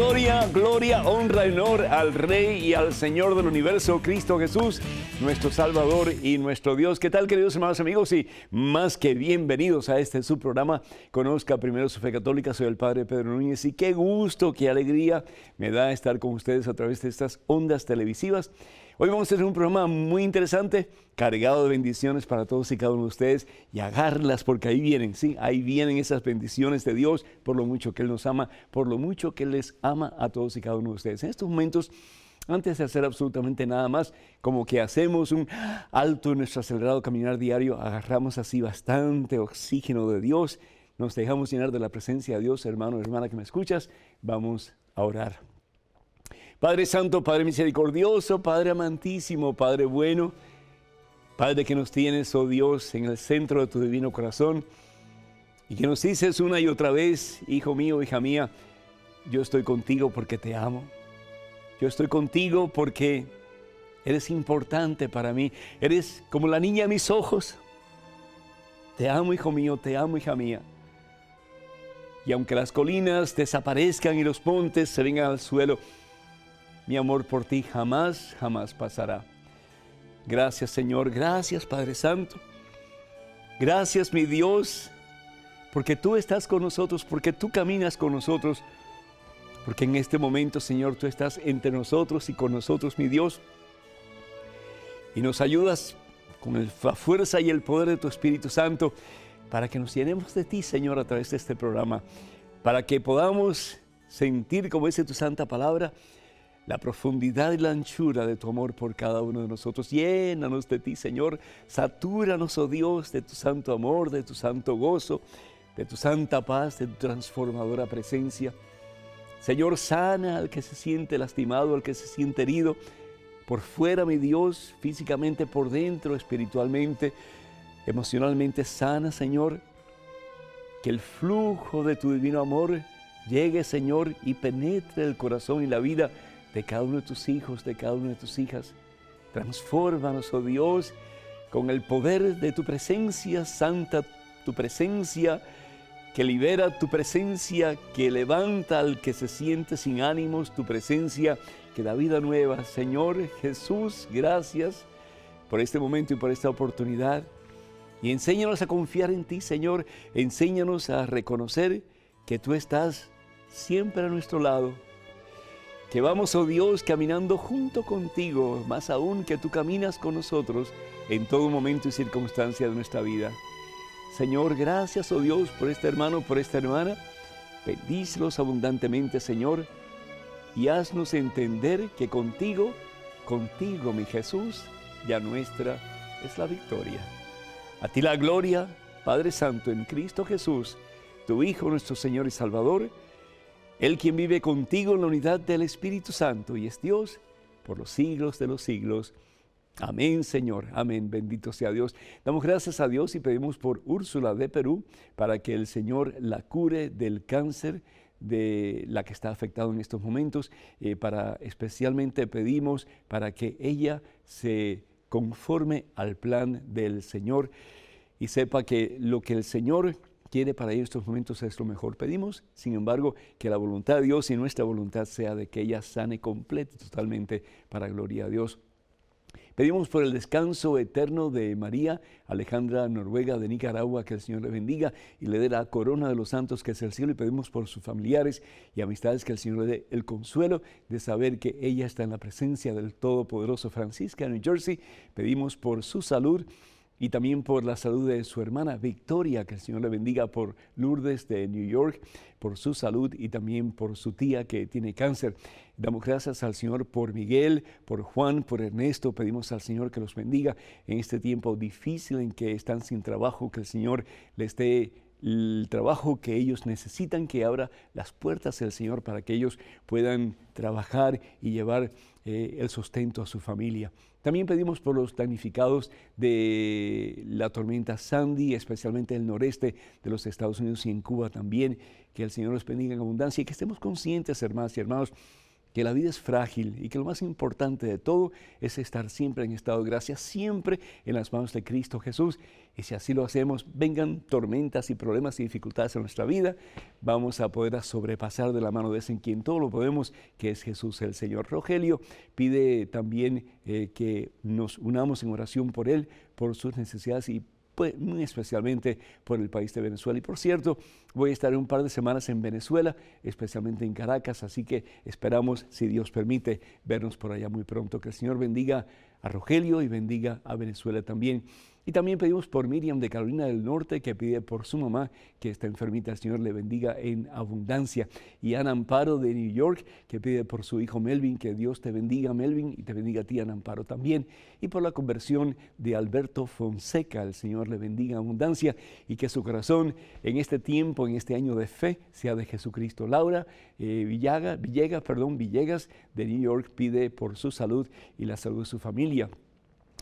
Gloria, honra y honor al Rey y al Señor del universo, Cristo Jesús, nuestro Salvador y nuestro Dios. ¿Qué tal, queridos hermanos, amigos? Y más que bienvenidos a este su programa, Conozca Primero su Fe Católica. Soy el Padre Pedro Núñez y qué gusto, qué alegría me da estar con ustedes a través de estas ondas televisivas. Hoy vamos a tener un programa muy interesante, cargado de bendiciones para todos y cada uno de ustedes, y agarrarlas porque ahí vienen, sí, ahí vienen esas bendiciones de Dios, por lo mucho que Él nos ama, por lo mucho que Él les ama a todos y cada uno de ustedes. En estos momentos, antes de hacer absolutamente nada más, como que hacemos un alto en nuestro acelerado caminar diario, agarramos así bastante oxígeno de Dios, nos dejamos llenar de la presencia de Dios. Hermano, hermana que me escuchas, vamos a orar. Padre Santo, Padre misericordioso, Padre amantísimo, Padre bueno, Padre que nos tienes, oh Dios, en el centro de tu divino corazón y que nos dices una y otra vez, hijo mío, hija mía, yo estoy contigo porque te amo. Yo estoy contigo porque eres importante para mí. Eres como la niña de mis ojos. Te amo, hijo mío, te amo, hija mía. Y aunque las colinas desaparezcan y los montes se vengan al suelo, mi amor por ti jamás, jamás pasará. Gracias, Señor. Gracias, Padre Santo. Gracias, mi Dios, porque tú estás con nosotros, porque tú caminas con nosotros, porque en este momento, Señor, tú estás entre nosotros y con nosotros, mi Dios, y nos ayudas con la fuerza y el poder de tu Espíritu Santo para que nos llenemos de ti, Señor, a través de este programa, para que podamos sentir, como dice tu santa palabra, la profundidad y la anchura de tu amor por cada uno de nosotros. Llénanos de ti, Señor. Satúranos, oh Dios, de tu santo amor, de tu santo gozo, de tu santa paz, de tu transformadora presencia. Señor, sana al que se siente lastimado, al que se siente herido, por fuera, mi Dios, físicamente, por dentro, espiritualmente, emocionalmente sana, Señor. Que el flujo de tu divino amor llegue, Señor, y penetre el corazón y la vida de cada uno de tus hijos, de cada una de tus hijas. Transfórmanos, oh Dios, con el poder de tu presencia santa, tu presencia que libera, tu presencia que levanta al que se siente sin ánimos, tu presencia que da vida nueva. Señor Jesús, gracias por este momento y por esta oportunidad. Y enséñanos a confiar en ti, Señor. Enséñanos a reconocer que tú estás siempre a nuestro lado. Que vamos, oh Dios, caminando junto contigo, más aún que tú caminas con nosotros en todo momento y circunstancia de nuestra vida. Señor, gracias, oh Dios, por este hermano, por esta hermana. Bendícelos abundantemente, Señor, y haznos entender que contigo, mi Jesús, ya nuestra es la victoria. A ti la gloria, Padre Santo, en Cristo Jesús, tu Hijo, nuestro Señor y Salvador, Él quien vive contigo en la unidad del Espíritu Santo y es Dios por los siglos de los siglos. Amén, Señor. Amén. Bendito sea Dios. Damos gracias a Dios y pedimos por Úrsula de Perú para que el Señor la cure del cáncer de la que está afectada en estos momentos. Especialmente pedimos para que ella se conforme al plan del Señor y sepa que lo que el Señor quiere para ellos estos momentos es lo mejor. Pedimos, sin embargo, que la voluntad de Dios y nuestra voluntad sea de que ella sane completa y totalmente para gloria a Dios. Pedimos por el descanso eterno de María Alejandra Noruega de Nicaragua, que el Señor le bendiga y le dé la corona de los santos que es el cielo, y pedimos por sus familiares y amistades que el Señor le dé el consuelo de saber que ella está en la presencia del Todopoderoso. Francisca en New Jersey, pedimos por su salud y también por la salud de su hermana Victoria, que el Señor le bendiga, por Lourdes de New York, por su salud y también por su tía que tiene cáncer. Damos gracias al Señor por Miguel, por Juan, por Ernesto. Pedimos al Señor que los bendiga en este tiempo difícil en que están sin trabajo, que el Señor les dé el trabajo que ellos necesitan, que abra las puertas del Señor para que ellos puedan trabajar y llevar el sustento a su familia. También pedimos por los damnificados de la tormenta Sandy, especialmente en el noreste de los Estados Unidos y en Cuba también, que el Señor los bendiga en abundancia y que estemos conscientes, hermanas y hermanos, que la vida es frágil y que lo más importante de todo es estar siempre en estado de gracia, siempre en las manos de Cristo Jesús. Y si así lo hacemos, vengan tormentas y problemas y dificultades en nuestra vida, vamos a poder sobrepasar de la mano de ese en quien todo lo podemos, que es Jesús el Señor. Rogelio pide también que nos unamos en oración por él, por sus necesidades y pues, muy especialmente por el país de Venezuela. Y por cierto, voy a estar un par de semanas en Venezuela, especialmente en Caracas, así que esperamos, si Dios permite, vernos por allá muy pronto. Que el Señor bendiga a Rogelio y bendiga a Venezuela también. Y también pedimos por Miriam de Carolina del Norte, que pide por su mamá, que está enfermita. El Señor le bendiga en abundancia. Y Ana Amparo de New York, que pide por su hijo Melvin, que Dios te bendiga, Melvin, y te bendiga a ti, Ana Amparo, también. Y por la conversión de Alberto Fonseca, el Señor le bendiga en abundancia y que su corazón en este tiempo, en este año de fe, sea de Jesucristo. Laura Villegas de New York pide por su salud y la salud de su familia.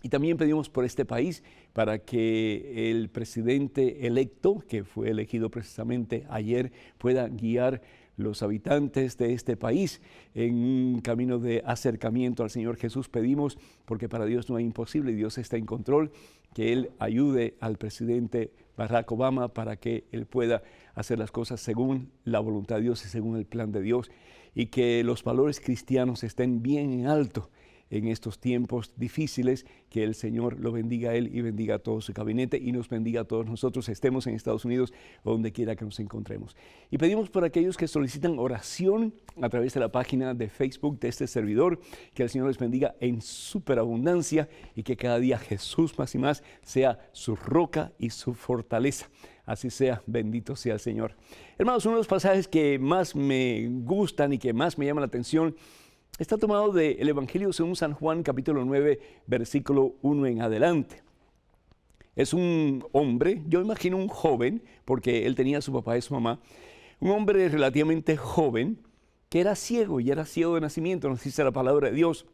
Y también pedimos por este país para que el presidente electo, que fue elegido precisamente ayer, pueda guiar los habitantes de este país en un camino de acercamiento al Señor Jesús. Pedimos, porque para Dios no hay imposible y Dios está en control, que Él ayude al presidente Barack Obama para que Él pueda hacer las cosas según la voluntad de Dios y según el plan de Dios, y que los valores cristianos estén bien en alto en estos tiempos difíciles. Que el Señor lo bendiga a él y bendiga a todo su gabinete y nos bendiga a todos nosotros, estemos en Estados Unidos o donde quiera que nos encontremos. Y pedimos por aquellos que solicitan oración a través de la página de Facebook de este servidor, que el Señor les bendiga en superabundancia y que cada día Jesús más y más sea su roca y su fortaleza. Así sea, bendito sea el Señor. Hermanos, uno de los pasajes que más me gustan y que más me llama la atención está tomado del Evangelio según San Juan, capítulo 9, versículo 1 en adelante. Es un hombre, yo imagino un joven, porque él tenía a su papá y su mamá, un hombre relativamente joven que era ciego y era ciego de nacimiento, nos dice la palabra de Dios.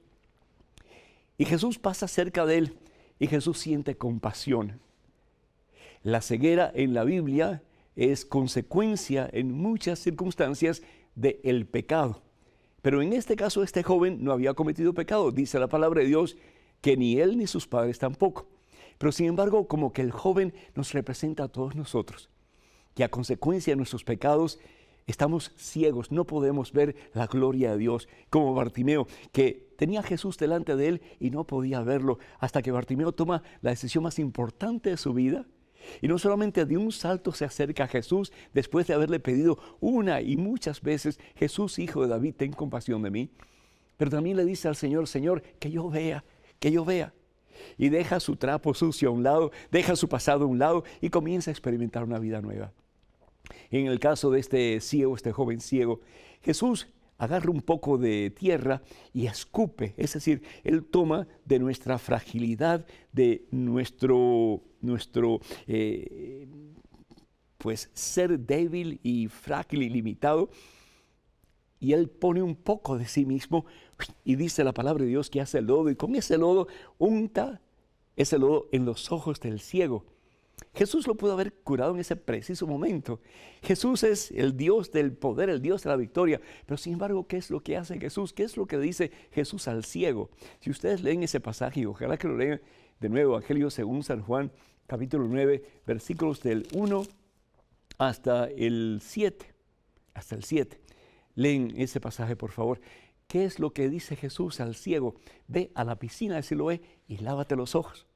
Y Jesús pasa cerca de él y Jesús siente compasión. La ceguera en la Biblia es consecuencia en muchas circunstancias del pecado. Pero en este caso, este joven no había cometido pecado. Dice la palabra de Dios que ni él ni sus padres tampoco. Pero sin embargo, como que el joven nos representa a todos nosotros, que a consecuencia de nuestros pecados estamos ciegos, no podemos ver la gloria de Dios. Como Bartimeo, que tenía a Jesús delante de él y no podía verlo, hasta que Bartimeo toma la decisión más importante de su vida. Y no solamente de un salto se acerca a Jesús después de haberle pedido una y muchas veces: Jesús, hijo de David, ten compasión de mí. Pero también le dice al Señor: Señor, que yo vea, que yo vea. Y deja su trapo sucio a un lado, deja su pasado a un lado y comienza a experimentar una vida nueva. En el caso de este ciego, este joven ciego, Jesús agarra un poco de tierra y escupe, es decir, Él toma de nuestra fragilidad, de nuestro pues ser débil y frágil y limitado, y Él pone un poco de sí mismo y dice la palabra de Dios que hace el lodo, y con ese lodo unta ese lodo en los ojos del ciego. Jesús lo pudo haber curado en ese preciso momento. Jesús es el Dios del poder, el Dios de la victoria. Pero sin embargo, ¿qué es lo que hace Jesús? ¿Qué es lo que dice Jesús al ciego? Si ustedes leen ese pasaje, y ojalá que lo lean de nuevo, Evangelio según San Juan, capítulo 9, versículos del 1 hasta el 7. Hasta el 7. Leen ese pasaje, por favor. ¿Qué es lo que dice Jesús al ciego? Ve a la piscina de Siloé y lávate los ojos.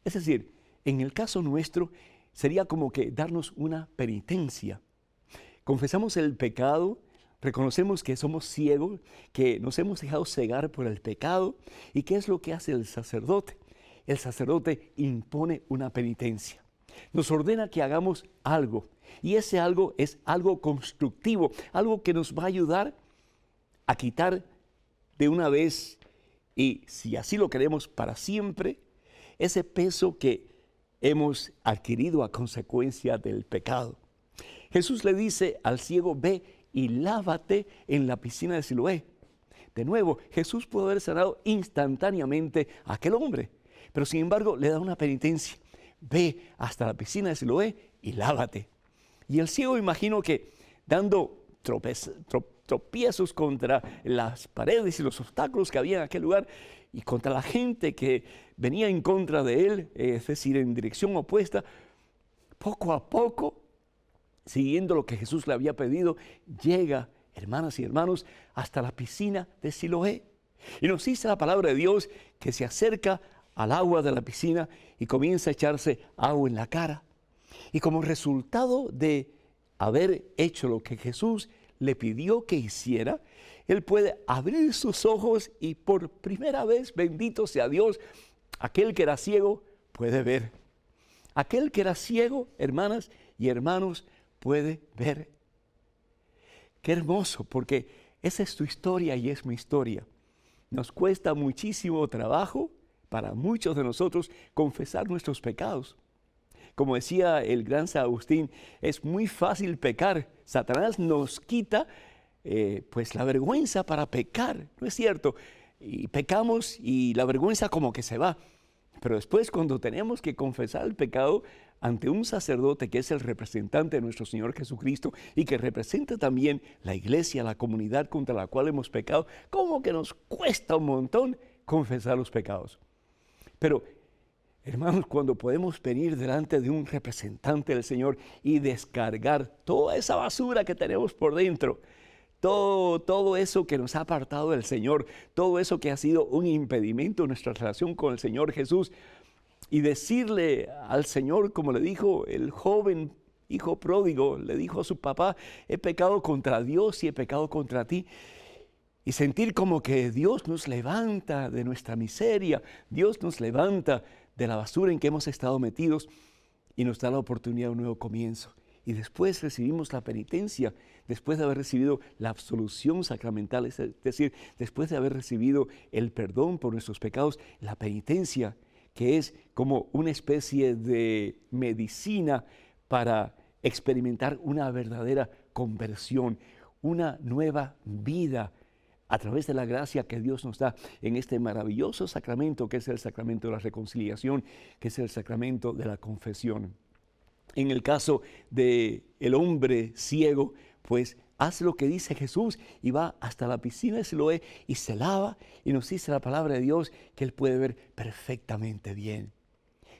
Es decir, en el caso nuestro, sería como que darnos una penitencia. Confesamos el pecado, reconocemos que somos ciegos, que nos hemos dejado cegar por el pecado. ¿Y qué es lo que hace el sacerdote? El sacerdote impone una penitencia. Nos ordena que hagamos algo. Y ese algo es algo constructivo, algo que nos va a ayudar a quitar de una vez, y si así lo queremos para siempre, ese peso que hemos adquirido a consecuencia del pecado. Jesús le dice al ciego: ve y lávate en la piscina de Siloé. De nuevo, Jesús pudo haber sanado instantáneamente a aquel hombre, pero sin embargo le da una penitencia: ve hasta la piscina de tropiezos contra las paredes y los obstáculos que había en aquel lugar y contra la gente que venía en contra de él, es decir, en dirección opuesta, poco a poco, siguiendo lo que Jesús le había pedido, llega, hermanas y hermanos, hasta la piscina de Siloé. Y nos dice la palabra de Dios que se acerca al agua de la piscina y comienza a echarse agua en la cara. Y como resultado de haber hecho lo que Jesús le pidió que hiciera, él puede abrir sus ojos y por primera vez, bendito sea Dios, aquel que era ciego puede ver. Aquel que era ciego, hermanas y hermanos, puede ver. Qué hermoso, porque esa es tu historia y es mi historia. Nos cuesta muchísimo trabajo para muchos de nosotros confesar nuestros pecados. Como decía el gran San Agustín, es muy fácil pecar. Satanás nos quita pues la vergüenza para pecar, ¿no es cierto? Y pecamos y la vergüenza como que se va. Pero después cuando tenemos que confesar el pecado ante un sacerdote que es el representante de nuestro Señor Jesucristo y que representa también la iglesia, la comunidad contra la cual hemos pecado, como que nos cuesta un montón confesar los pecados. Pero, hermanos, cuando podemos venir delante de un representante del Señor y descargar toda esa basura que tenemos por dentro, todo eso que nos ha apartado del Señor, todo eso que ha sido un impedimento en nuestra relación con el Señor Jesús, y decirle al Señor, como le dijo el joven hijo pródigo, le dijo a su papá, he pecado contra Dios y he pecado contra ti. Y sentir como que Dios nos levanta de nuestra miseria, Dios nos levanta de la basura en que hemos estado metidos y nos da la oportunidad de un nuevo comienzo. Y después recibimos la penitencia, después de haber recibido la absolución sacramental, es decir, después de haber recibido el perdón por nuestros pecados, la penitencia, que es como una especie de medicina para experimentar una verdadera conversión, una nueva vida a través de la gracia que Dios nos da en este maravilloso sacramento que es el sacramento de la reconciliación, que es el sacramento de la confesión. En el caso del hombre ciego, pues hace lo que dice Jesús y va hasta la piscina de Siloé y se lava, y nos dice la palabra de Dios que él puede ver perfectamente bien.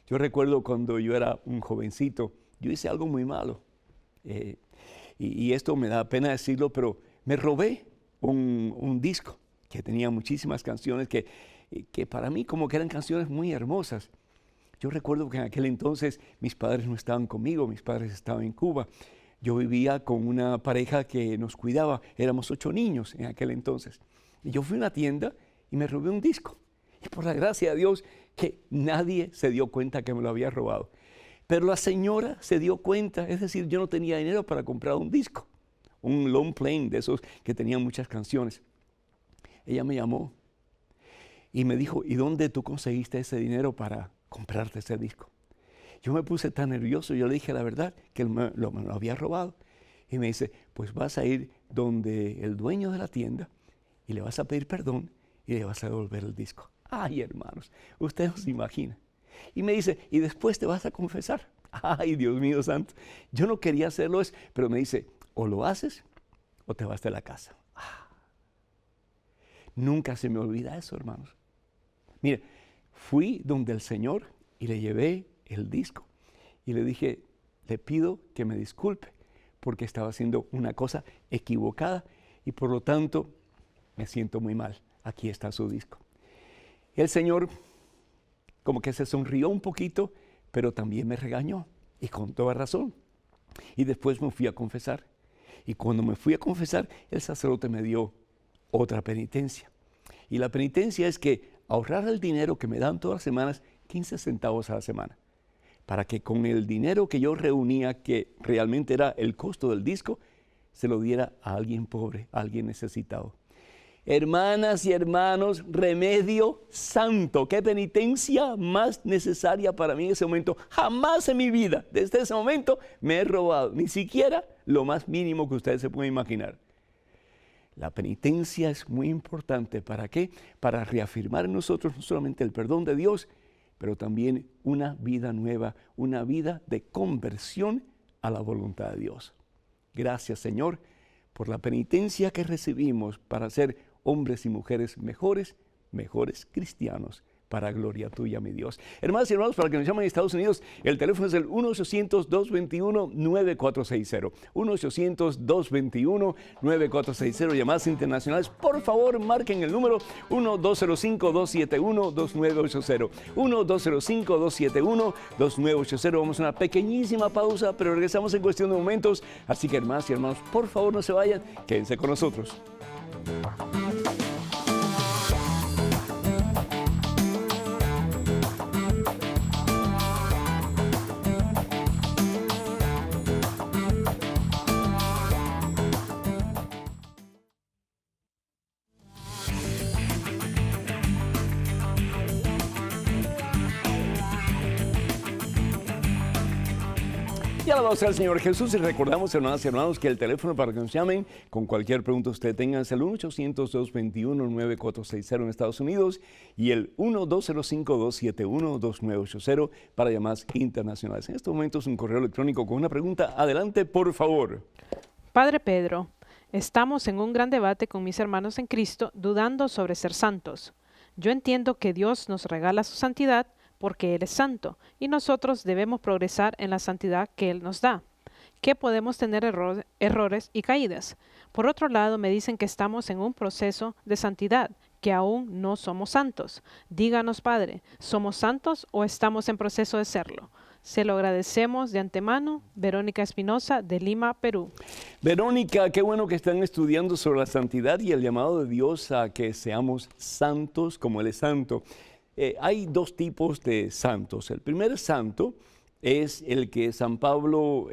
Yo recuerdo cuando yo era un jovencito, yo hice algo muy malo, y esto me da pena decirlo, pero me robé un disco que tenía muchísimas canciones que para mí como que eran canciones muy hermosas. Yo recuerdo que en aquel entonces mis padres no estaban conmigo, mis padres estaban en Cuba. Yo vivía con una pareja que nos cuidaba, éramos 8 niños en aquel entonces. Y yo fui a una tienda y me robé un disco. Y por la gracia de Dios que nadie se dio cuenta que me lo había robado. Pero la señora se dio cuenta, es decir, yo no tenía dinero para comprar un disco, un long plane de esos que tenían muchas canciones. Ella me llamó y me dijo, ¿y dónde tú conseguiste ese dinero para comprarte ese disco? Yo me puse tan nervioso, yo le dije la verdad, que me lo había robado. Y me dice, pues vas a ir donde el dueño de la tienda y le vas a pedir perdón y le vas a devolver el disco. Ay, hermanos, usted no se imagina. Y me dice, y después te vas a confesar. Ay, Dios mío santo, yo no quería hacerlo eso, pero me dice, o lo haces o te vas de la casa. Nunca se me olvida eso, hermanos. Mire, fui donde el Señor y le llevé el disco y le dije, le pido que me disculpe porque estaba haciendo una cosa equivocada y por lo tanto me siento muy mal. Aquí está su disco. El Señor como que se sonrió un poquito, pero también me regañó y con toda razón. Y después me fui a confesar. Y cuando me fui a confesar, el sacerdote me dio otra penitencia. Y la penitencia es que ahorrar el dinero que me dan todas las semanas, 15 centavos a la semana, para que con el dinero que yo reunía, que realmente era el costo del disco, se lo diera a alguien pobre, a alguien necesitado. Hermanas y hermanos, remedio santo. Qué penitencia más necesaria para mí en ese momento. Jamás en mi vida, desde ese momento, me he robado ni siquiera lo más mínimo que ustedes se pueden imaginar. La penitencia es muy importante. ¿Para qué? Para reafirmar en nosotros no solamente el perdón de Dios, pero también una vida nueva, una vida de conversión a la voluntad de Dios. Gracias, Señor, por la penitencia que recibimos para ser hombres y mujeres mejores cristianos, para gloria tuya, mi Dios. Hermanas y hermanos, para que nos llamen en Estados Unidos, el teléfono es el 1-800-221-9460. 1-800-221-9460. Llamadas internacionales, por favor, marquen el número 1-205-271-2980. 1-205-271-2980. Vamos a una pequeñísima pausa, pero regresamos en cuestión de momentos. Así que, hermanas y hermanos, por favor, no se vayan, quédense con nosotros. Y alabado sea el Señor Jesús, y recordamos, hermanas y hermanos, que el teléfono para que nos llamen con cualquier pregunta usted tenga es el 1-800-221-9460 en Estados Unidos y el 1-205-271-2980 para llamadas internacionales. En estos momentos un correo electrónico con una pregunta. Adelante, por favor. Padre Pedro, estamos en un gran debate con mis hermanos en Cristo, dudando sobre ser santos. Yo entiendo que Dios nos regala su santidad porque Él es santo, y nosotros debemos progresar en la santidad que Él nos da, que podemos tener errores y caídas. Por otro lado, me dicen que estamos en un proceso de santidad, que aún no somos santos. Díganos, Padre, ¿somos santos o estamos en proceso de serlo? Se lo agradecemos de antemano. Verónica Espinosa, de Lima, Perú. Verónica, qué bueno que están estudiando sobre la santidad y el llamado de Dios a que seamos santos como Él es santo. Hay dos tipos de santos. El primer santo es el que San Pablo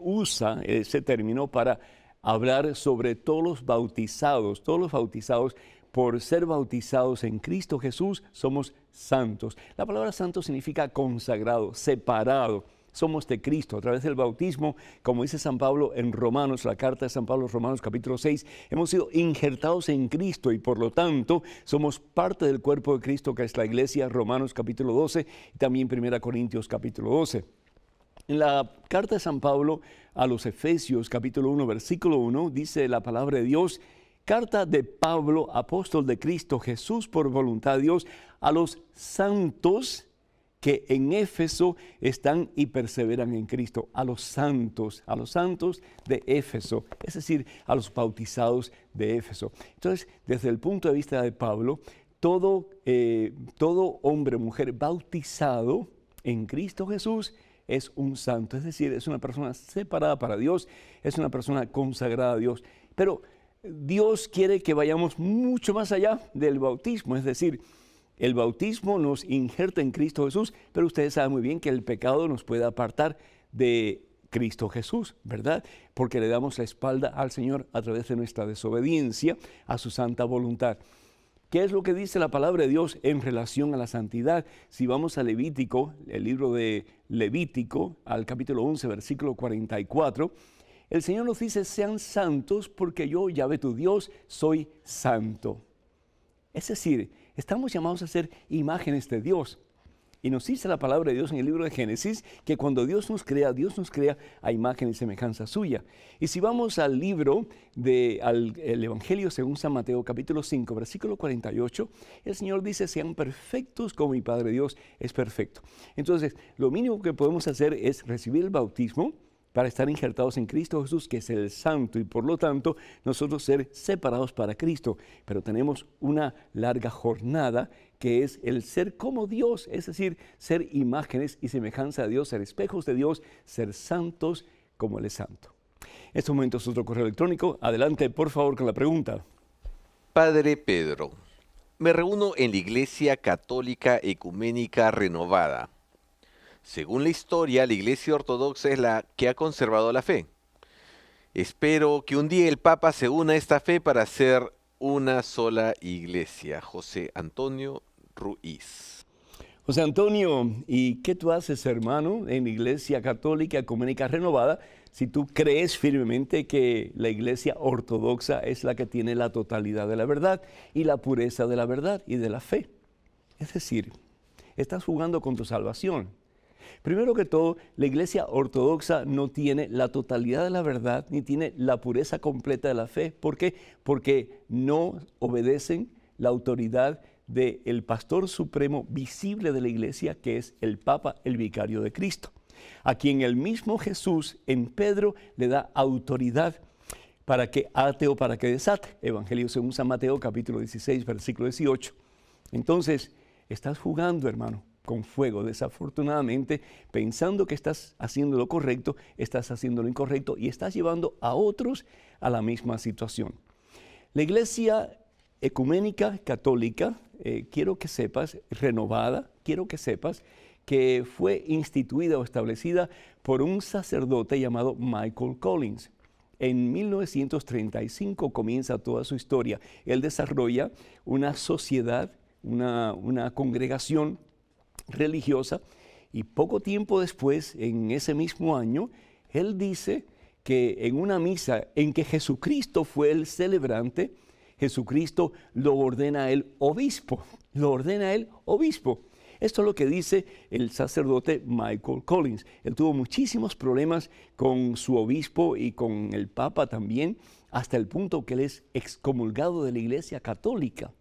usa ese término para hablar sobre todos los bautizados. Todos los bautizados, por ser bautizados en Cristo Jesús, somos santos. La palabra santo significa consagrado, separado. Somos de Cristo a través del bautismo, como dice San Pablo en Romanos, la carta de San Pablo, Romanos capítulo 6, hemos sido injertados en Cristo y por lo tanto somos parte del cuerpo de Cristo que es la iglesia, Romanos capítulo 12 y también 1 Corintios capítulo 12. En la carta de San Pablo a los Efesios capítulo 1, versículo 1, dice la palabra de Dios: carta de Pablo, apóstol de Cristo Jesús por voluntad de Dios, a los santos que en Éfeso están y perseveran en Cristo, a los santos de Éfeso, es decir, a los bautizados de Éfeso. Entonces, desde el punto de vista de Pablo, todo hombre o mujer bautizado en Cristo Jesús es un santo, es decir, es una persona separada para Dios, es una persona consagrada a Dios. Pero Dios quiere que vayamos mucho más allá del bautismo, es decir, el bautismo nos injerta en Cristo Jesús, pero ustedes saben muy bien que el pecado nos puede apartar de Cristo Jesús, ¿verdad? Porque le damos la espalda al Señor a través de nuestra desobediencia a su santa voluntad. ¿Qué es lo que dice la palabra de Dios en relación a la santidad? Si vamos a Levítico, el libro de Levítico, al capítulo 11, versículo 44, el Señor nos dice: sean santos porque yo, Yahvé tu Dios, soy santo. Es decir, estamos llamados a ser imágenes de Dios. Y nos dice la palabra de Dios en el libro de Génesis que cuando Dios nos crea a imagen y semejanza suya. Y si vamos al libro el Evangelio según San Mateo, capítulo 5, versículo 48, el Señor dice: sean perfectos como mi Padre Dios es perfecto. Entonces, lo mínimo que podemos hacer es recibir el bautismo para estar injertados en Cristo Jesús, que es el santo, y por lo tanto nosotros ser separados para Cristo. Pero tenemos una larga jornada que es el ser como Dios, es decir, ser imágenes y semejanza de Dios, ser espejos de Dios, ser santos como Él es santo. En estos momentos otro correo electrónico. Adelante, por favor, con la pregunta. Padre Pedro, me reúno en la Iglesia Católica Ecuménica Renovada. Según la historia, la Iglesia Ortodoxa es la que ha conservado la fe. Espero que un día el Papa se una a esta fe para hacer una sola iglesia. José Antonio Ruiz. José Antonio, ¿y qué tú haces, hermano, en la Iglesia Católica Ecuménica Renovada si tú crees firmemente que la Iglesia Ortodoxa es la que tiene la totalidad de la verdad y la pureza de la verdad y de la fe? Es decir, estás jugando con tu salvación. Primero que todo, la Iglesia Ortodoxa no tiene la totalidad de la verdad ni tiene la pureza completa de la fe. ¿Por qué? Porque no obedecen la autoridad del pastor supremo visible de la Iglesia, que es el Papa, el vicario de Cristo, a quien el mismo Jesús en Pedro le da autoridad para que ate o para que desate. Evangelio según San Mateo, capítulo 16, versículo 18. Entonces, estás jugando, hermano, con fuego. Desafortunadamente, pensando que estás haciendo lo correcto, estás haciendo lo incorrecto y estás llevando a otros a la misma situación. La Iglesia Ecuménica Católica, quiero que sepas, renovada, quiero que sepas que fue instituida o establecida por un sacerdote llamado Michael Collins. En 1935 comienza toda su historia. Él desarrolla una sociedad, una congregación religiosa, y poco tiempo después, en ese mismo año, él dice que en una misa en que Jesucristo fue el celebrante, Jesucristo lo ordena a él obispo, Esto es lo que dice el sacerdote Michael Collins. Él tuvo muchísimos problemas con su obispo y con el Papa también, hasta el punto que él es excomulgado de la Iglesia Católica.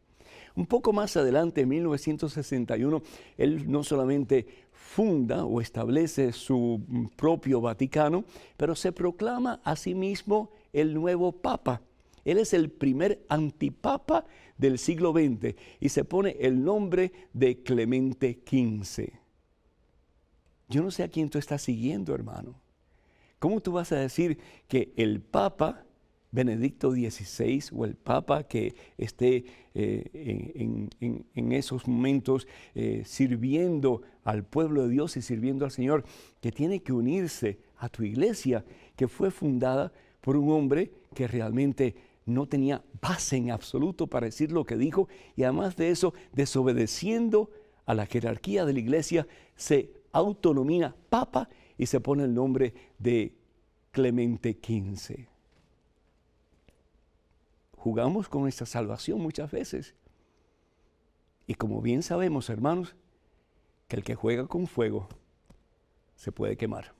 Un poco más adelante, en 1961, él no solamente funda o establece su propio Vaticano, pero se proclama a sí mismo el nuevo Papa. Él es el primer antipapa del siglo XX y se pone el nombre de Clemente XV. Yo no sé a quién tú estás siguiendo, hermano. ¿Cómo tú vas a decir que el Papa Benedicto XVI o el Papa que esté en esos momentos sirviendo al pueblo de Dios y sirviendo al Señor, que tiene que unirse a tu iglesia, que fue fundada por un hombre que realmente no tenía base en absoluto para decir lo que dijo, y además de eso, desobedeciendo a la jerarquía de la iglesia, se autonomina Papa y se pone el nombre de Clemente XV? Jugamos con nuestra salvación muchas veces. Y como bien sabemos, hermanos, que el que juega con fuego se puede quemar.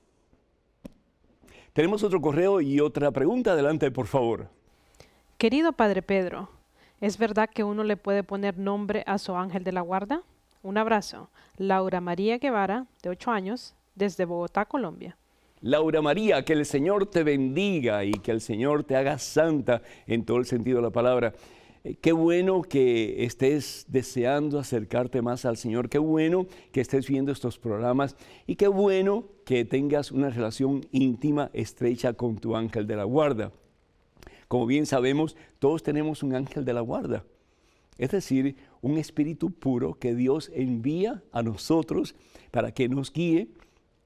Tenemos otro correo y otra pregunta. Adelante, por favor. Querido Padre Pedro, ¿es verdad que uno le puede poner nombre a su ángel de la guarda? Un abrazo. Laura María Guevara, de 8 años, desde Bogotá, Colombia. Laura María, que el Señor te bendiga y que el Señor te haga santa en todo el sentido de la palabra. Qué bueno que estés deseando acercarte más al Señor, qué bueno que estés viendo estos programas y qué bueno que tengas una relación íntima, estrecha con tu ángel de la guarda. Como bien sabemos, todos tenemos un ángel de la guarda, es decir, un espíritu puro que Dios envía a nosotros para que nos guíe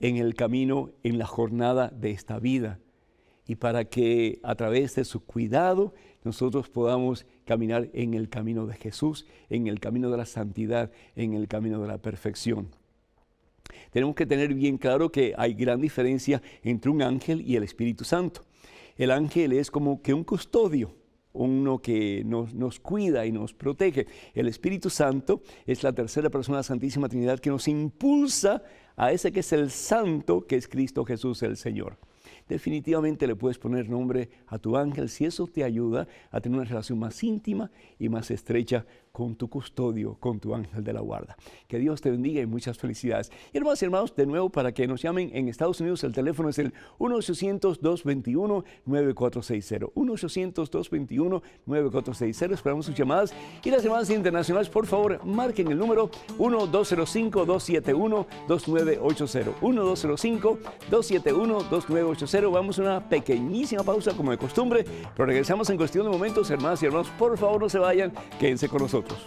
en el camino, en la jornada de esta vida, y para que a través de su cuidado nosotros podamos caminar en el camino de Jesús, en el camino de la santidad, en el camino de la perfección. Tenemos que tener bien claro que hay gran diferencia entre un ángel y el Espíritu Santo. El ángel es como que un custodio, uno que nos cuida y nos protege. El Espíritu Santo es la tercera persona de la Santísima Trinidad que nos impulsa a ese que es el Santo, que es Cristo Jesús el Señor. Definitivamente le puedes poner nombre a tu ángel si eso te ayuda a tener una relación más íntima y más estrecha con tu custodio, con tu ángel de la guarda. Que Dios te bendiga y muchas felicidades. Y hermanos y hermanos, de nuevo, para que nos llamen en Estados Unidos, el teléfono es el 1-800-221-9460. 1-800-221-9460. Esperamos sus llamadas. Y las llamadas internacionales, por favor, marquen el número 1-205-271-2980. 1-205-271-2980. Vamos a una pequeñísima pausa como de costumbre, pero regresamos en cuestión de momentos. Hermanas y hermanos, por favor no se vayan, quédense con nosotros.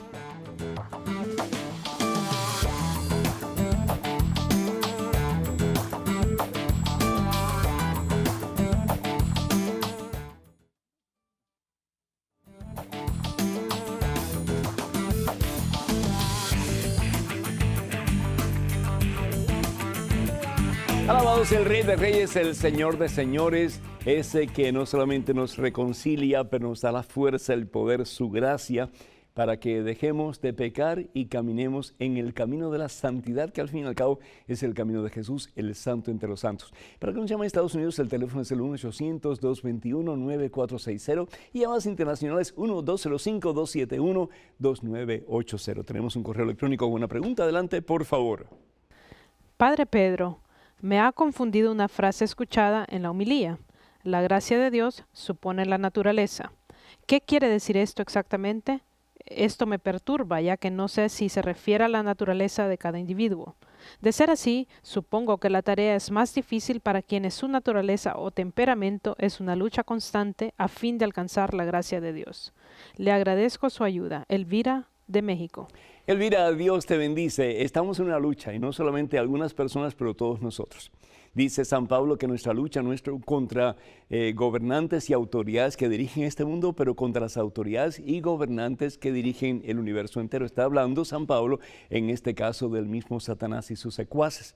Alabado sea el Rey de Reyes, el Señor de Señores, ese que no solamente nos reconcilia, pero nos da la fuerza, el poder, su gracia, para que dejemos de pecar y caminemos en el camino de la santidad, que al fin y al cabo es el camino de Jesús, el santo entre los santos. Para que nos llame a Estados Unidos, el teléfono es el 1-800-221-9460 y llamadas internacionales 1-205-271-2980. Tenemos un correo electrónico con una pregunta. Adelante, por favor. Padre Pedro, me ha confundido una frase escuchada en la homilía. La gracia de Dios supone la naturaleza. ¿Qué quiere decir esto exactamente? Esto me perturba, ya que no sé si se refiere a la naturaleza de cada individuo. De ser así, supongo que la tarea es más difícil para quienes su naturaleza o temperamento es una lucha constante a fin de alcanzar la gracia de Dios. Le agradezco su ayuda. Elvira, de México. Elvira, Dios te bendice. Estamos en una lucha y no solamente algunas personas, pero todos nosotros. Dice San Pablo que nuestra lucha no es contra gobernantes y autoridades que dirigen este mundo, pero contra las autoridades y gobernantes que dirigen el universo entero. Está hablando San Pablo, en este caso, del mismo Satanás y sus secuaces.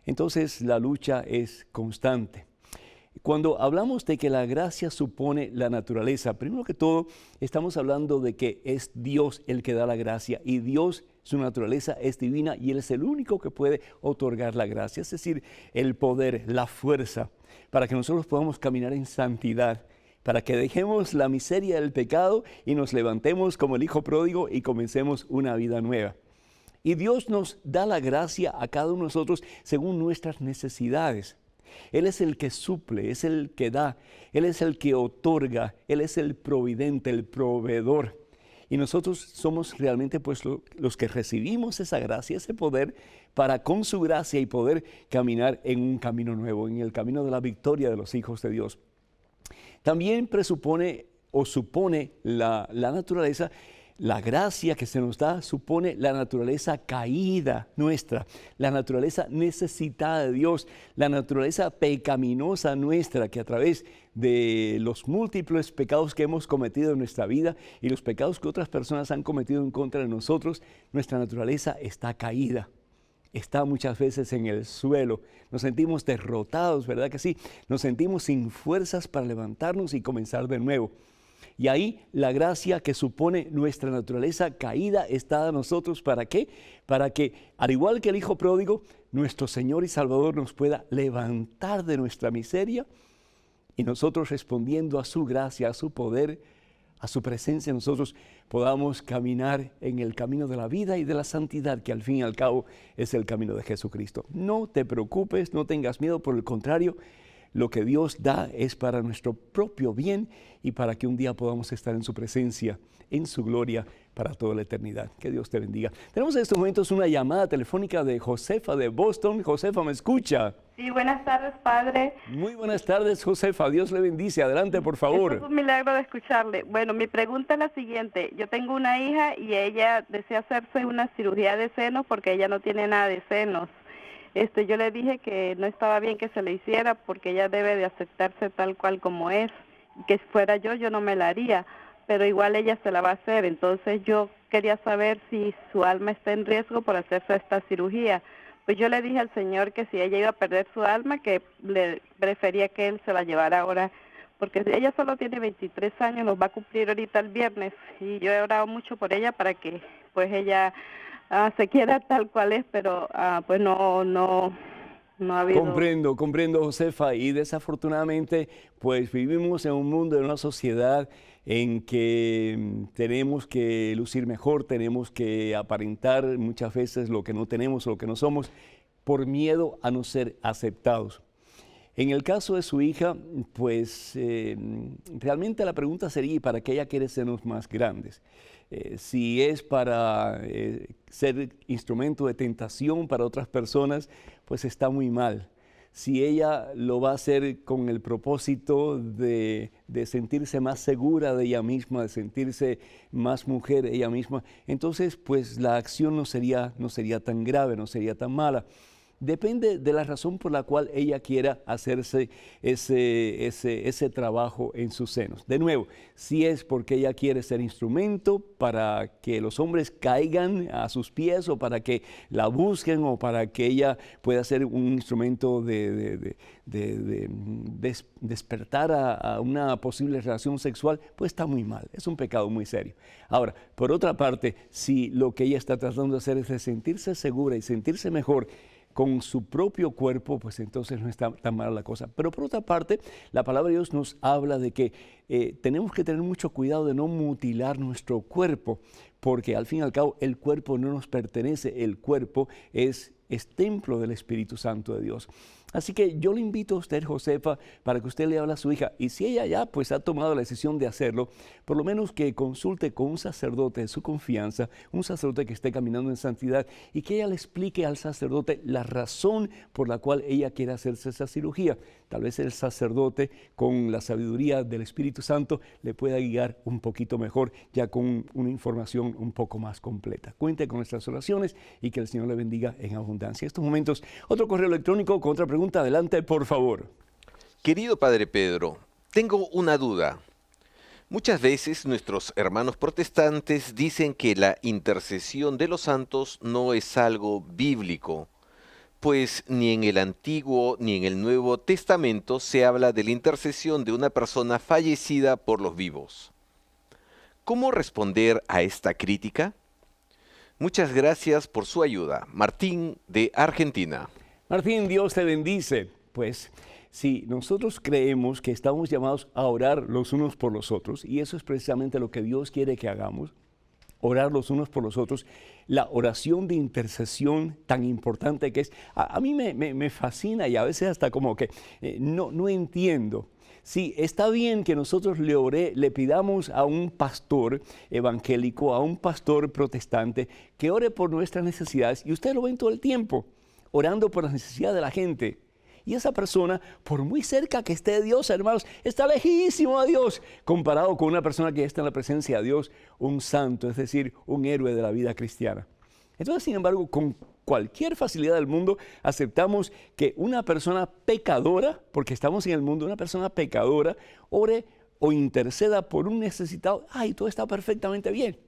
Entonces, la lucha es constante. Cuando hablamos de que la gracia supone la naturaleza, primero que todo, estamos hablando de que es Dios el que da la gracia y Dios, su naturaleza es divina y Él es el único que puede otorgar la gracia, es decir, el poder, la fuerza, para que nosotros podamos caminar en santidad, para que dejemos la miseria del pecado y nos levantemos como el Hijo pródigo y comencemos una vida nueva. Y Dios nos da la gracia a cada uno de nosotros según nuestras necesidades. Él es el que suple, es el que da, Él es el que otorga, Él es el providente, el proveedor. Y nosotros somos realmente pues los que recibimos esa gracia, ese poder, para con su gracia y poder caminar en un camino nuevo, en el camino de la victoria de los hijos de Dios. También presupone o supone la naturaleza. La gracia que se nos da supone la naturaleza caída nuestra, la naturaleza necesitada de Dios, la naturaleza pecaminosa nuestra, que a través de los múltiples pecados que hemos cometido en nuestra vida y los pecados que otras personas han cometido en contra de nosotros, nuestra naturaleza está caída. Está muchas veces en el suelo, nos sentimos derrotados, ¿verdad que sí? Nos sentimos sin fuerzas para levantarnos y comenzar de nuevo. Y ahí la gracia que supone nuestra naturaleza caída está a nosotros. ¿Para qué? Para que, al igual que el Hijo pródigo, nuestro Señor y Salvador nos pueda levantar de nuestra miseria y nosotros, respondiendo a su gracia, a su poder, a su presencia, nosotros podamos caminar en el camino de la vida y de la santidad, que al fin y al cabo es el camino de Jesucristo. No te preocupes, no tengas miedo, por el contrario, lo que Dios da es para nuestro propio bien y para que un día podamos estar en su presencia, en su gloria, para toda la eternidad. Que Dios te bendiga. Tenemos en estos momentos una llamada telefónica de Josefa de Boston. Josefa, ¿me escucha? Sí, buenas tardes, padre. Muy buenas tardes, Josefa. Dios le bendice. Adelante, por favor. Es un milagro de escucharle. Bueno, mi pregunta es la siguiente. Yo tengo una hija y ella desea hacerse una cirugía de senos porque ella no tiene nada de senos. Yo le dije que no estaba bien que se le hiciera porque ella debe de aceptarse tal cual como es. Que si fuera yo no me la haría, pero igual ella se la va a hacer. Entonces yo quería saber si su alma está en riesgo por hacerse esta cirugía. Pues yo le dije al Señor que si ella iba a perder su alma, que le prefería que Él se la llevara ahora, porque ella solo tiene 23 años, los va a cumplir ahorita el viernes, y yo he orado mucho por ella para que pues ella se quiera tal cual es, pero pues no ha habido... Comprendo, Josefa, y desafortunadamente pues vivimos en un mundo, en una sociedad en que tenemos que lucir mejor, tenemos que aparentar muchas veces lo que no tenemos, lo que no somos, por miedo a no ser aceptados. En el caso de su hija, pues realmente la pregunta sería, ¿para qué ella quiere senos más grandes? Si es para ser instrumento de tentación para otras personas, pues está muy mal. Si ella lo va a hacer con el propósito de sentirse más segura de ella misma, de sentirse más mujer ella misma, entonces pues la acción no sería tan grave, no sería tan mala. depende de la razón por la cual ella quiera hacerse ese trabajo en sus senos. De nuevo, si es porque ella quiere ser instrumento para que los hombres caigan a sus pies o para que la busquen o para que ella pueda ser un instrumento de despertar a una posible relación sexual, pues está muy mal, es un pecado muy serio. Ahora, por otra parte, si lo que ella está tratando de hacer es de sentirse segura y sentirse mejor con su propio cuerpo, pues entonces no está tan mala la cosa. Pero por otra parte, la palabra de Dios nos habla de que tenemos que tener mucho cuidado de no mutilar nuestro cuerpo, porque al fin y al cabo el cuerpo no nos pertenece, el cuerpo es templo del Espíritu Santo de Dios. Así que yo le invito a usted, Josefa, para que usted le hable a su hija, y si ella ya pues ha tomado la decisión de hacerlo, por lo menos que consulte con un sacerdote de su confianza, un sacerdote que esté caminando en santidad, y que ella le explique al sacerdote la razón por la cual ella quiere hacerse esa cirugía. Tal vez el sacerdote, con la sabiduría del Espíritu Santo, le pueda guiar un poquito mejor, ya con una información un poco más completa. Cuente con nuestras oraciones y que el Señor le bendiga en abundancia. En estos momentos, otro correo electrónico con otra pregunta. Adelante, por favor. Querido Padre Pedro, tengo una duda. Muchas veces nuestros hermanos protestantes dicen que la intercesión de los santos no es algo bíblico, pues ni en el Antiguo ni en el Nuevo Testamento se habla de la intercesión de una persona fallecida por los vivos. ¿Cómo responder a esta crítica? Muchas gracias por su ayuda. Martín, de Argentina. Martín, Dios te bendice. Pues si nosotros creemos que estamos llamados a orar los unos por los otros, y eso es precisamente lo que Dios quiere que hagamos, orar los unos por los otros, la oración de intercesión tan importante que es, a mí me fascina y a veces hasta como que no entiendo. Sí, está bien que nosotros le pidamos a un pastor evangélico, a un pastor protestante, que ore por nuestras necesidades, y ustedes lo ven todo el tiempo, orando por las necesidades de la gente. Y esa persona, por muy cerca que esté de Dios, hermanos, está lejísimo de Dios, comparado con una persona que está en la presencia de Dios, un santo, es decir, un héroe de la vida cristiana. Entonces, sin embargo, con cualquier facilidad del mundo, aceptamos que una persona pecadora, porque estamos en el mundo, una persona pecadora, ore o interceda por un necesitado. ¡Ay, todo está perfectamente bien!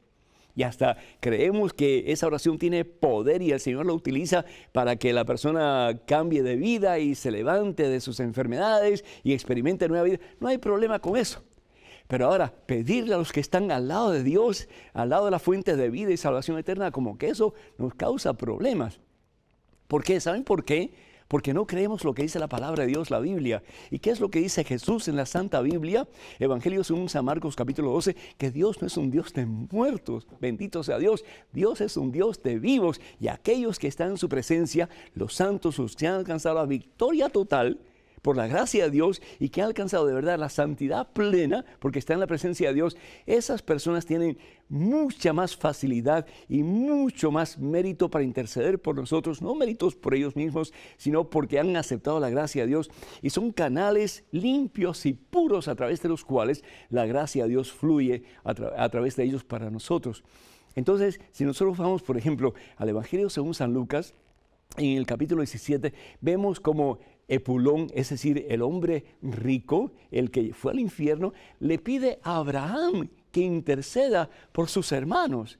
Y hasta creemos que esa oración tiene poder y el Señor la utiliza para que la persona cambie de vida y se levante de sus enfermedades y experimente nueva vida. No hay problema con eso. Pero ahora, pedirle a los que están al lado de Dios, al lado de la fuente de vida y salvación eterna, como que eso nos causa problemas. ¿Por qué? ¿Saben por qué? Porque no creemos lo que dice la palabra de Dios, la Biblia. ¿Y qué es lo que dice Jesús en la Santa Biblia? Evangelio según San Marcos capítulo 12, que Dios no es un Dios de muertos, bendito sea Dios. Dios es un Dios de vivos, y aquellos que están en su presencia, los santos, los que han alcanzado la victoria total por la gracia de Dios y que han alcanzado de verdad la santidad plena porque están en la presencia de Dios, esas personas tienen mucha más facilidad y mucho más mérito para interceder por nosotros, no méritos por ellos mismos, sino porque han aceptado la gracia de Dios y son canales limpios y puros a través de los cuales la gracia de Dios fluye a través de ellos para nosotros. Entonces, si nosotros vamos, por ejemplo, al Evangelio según San Lucas, en el capítulo 17, vemos como Epulón, es decir, el hombre rico, el que fue al infierno, le pide a Abraham que interceda por sus hermanos.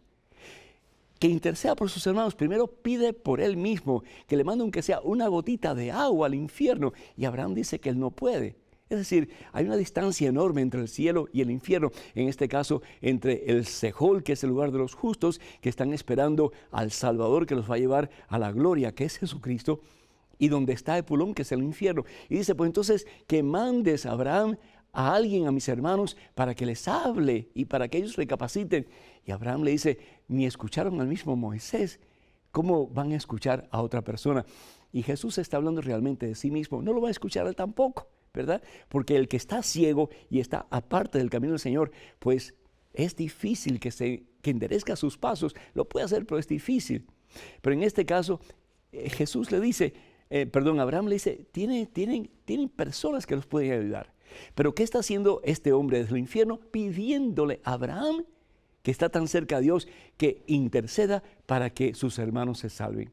Que interceda por sus hermanos. Primero pide por él mismo, que le mande aunque sea una gotita de agua al infierno. Y Abraham dice que él no puede. Es decir, hay una distancia enorme entre el cielo y el infierno. En este caso, entre el Sejol, que es el lugar de los justos, que están esperando al Salvador que los va a llevar a la gloria, que es Jesucristo, y donde está Epulón, que es el infierno. Y dice, pues entonces, que mandes a Abraham a alguien, a mis hermanos, para que les hable y para que ellos recapaciten. Y Abraham le dice, ni escucharon al mismo Moisés, ¿cómo van a escuchar a otra persona? Y Jesús está hablando realmente de sí mismo, no lo va a escuchar él tampoco, ¿verdad? Porque el que está ciego y está aparte del camino del Señor, pues es difícil que enderezca sus pasos. Lo puede hacer, pero es difícil. Pero en este caso, Jesús le dice, Abraham le dice, tienen personas que los pueden ayudar. Pero ¿qué está haciendo este hombre desde el infierno? Pidiéndole a Abraham, que está tan cerca de Dios, que interceda para que sus hermanos se salven.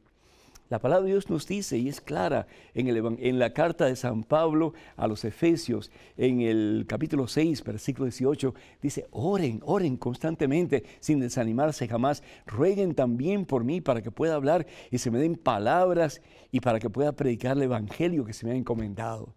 La palabra de Dios nos dice, y es clara, en la carta de San Pablo a los Efesios, en el capítulo 6, versículo 18, dice, oren, oren constantemente, sin desanimarse jamás. Rueguen también por mí para que pueda hablar y se me den palabras y para que pueda predicar el evangelio que se me ha encomendado.